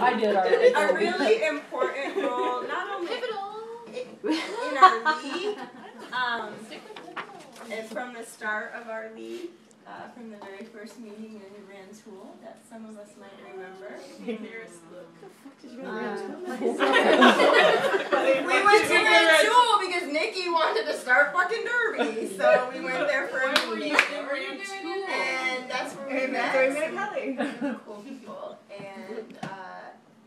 I did already. A really important role, not only in our league, and from the start of our league, from the very first meeting in Rantoul that some of us might remember. We went to Rantoul because Nikki wanted to start fucking derby, so we went there for a meeting. And that's where we met. So we met Kelly. Cool people. And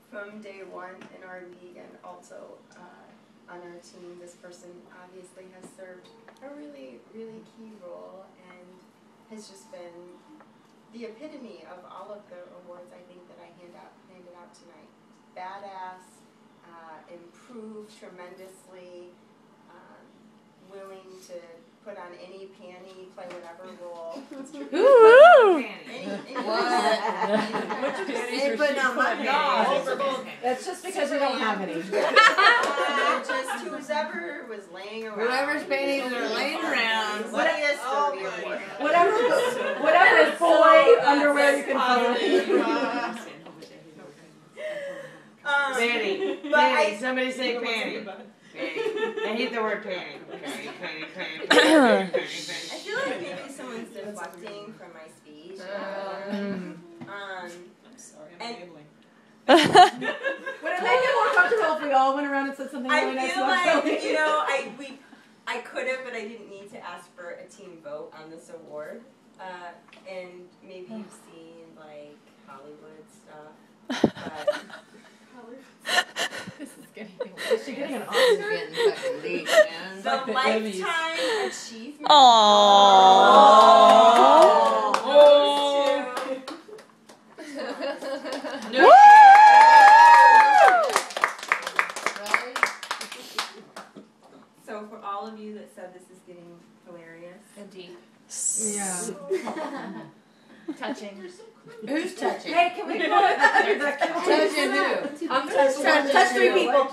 from day one in our league and also on our team, this person obviously has served a really, really key role and has just been the epitome of all of the awards I think that I handed out tonight. Badass, improved tremendously, willing to put on any panty, play whatever role. That's just because you don't have any. Just whoever was laying around. Whoever's panties are laying around. Whatever boy underwear you can find. Panty. Panty. Somebody say panty. I hate the word panty. I feel like maybe someone's deflecting from my speech. I'm sorry, I'm gambling. Would it make it more comfortable if we all went around and said something really nice about I Kelly? feel like, I could have, but I didn't need to ask for a team vote on this award. And maybe you've seen, like, Hollywood stuff. But This is getting Is she getting an Oscar? Getting fucking deep, man. the Lifetime Achievement. So for all of you that said this is getting hilarious. Indeed. Yeah. Touching. Who's touching? Hey, can we call it Touching who? I'm touch three people.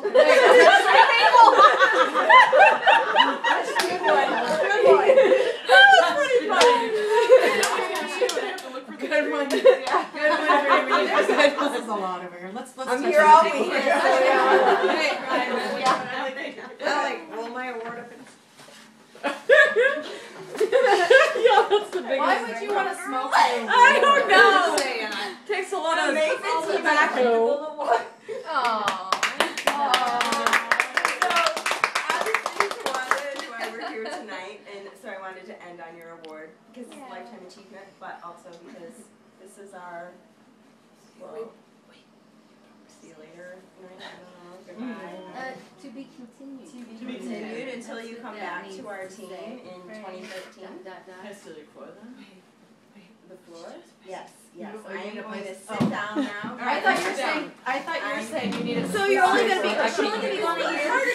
What? Good one. This is a lot over here. Let's I'm here all week. Will my award up in Why would you want to smoke? I don't know. Takes a lot of Nathan's tobacco. Aww. So, obviously, Tawanda and I were here tonight, and so I wanted to end on your award because it's a lifetime achievement, but also because this is our. Well, see you later. Night, I don't know. Goodbye. To be continued. To be continued until you come back to our team in 2013. Has to record them? The floor? Yes, yes. You- I am you going to place- sit down now. I thought you were saying you needed. So you're only going to be, It's hard to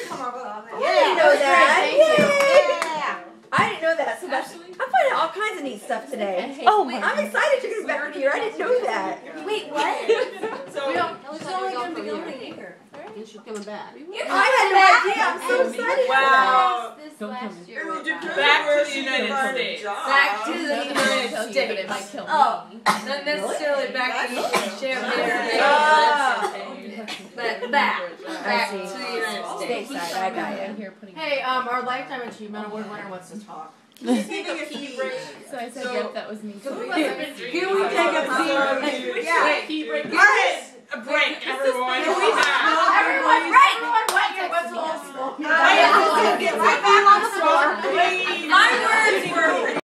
come up with all that. I didn't know that. Yeah. I didn't know that. So that's, I'm finding all kinds of neat stuff today. Oh my. I'm excited you're back here. I didn't know that. Wait, what? So, She's only going to be going a year. And she's coming back. I had no idea. I'm so excited. wow. This Don't tell last me. year. Back to the United States. Back to the But United it might States. kill me. Oh. Not necessarily back to champagne, but back to the United States. Stateside, I got I'm you. here putting. Hey, our Lifetime Achievement Award winner wants to talk. he's giving a speech. So I said, yep, that was me. Can we take a seat?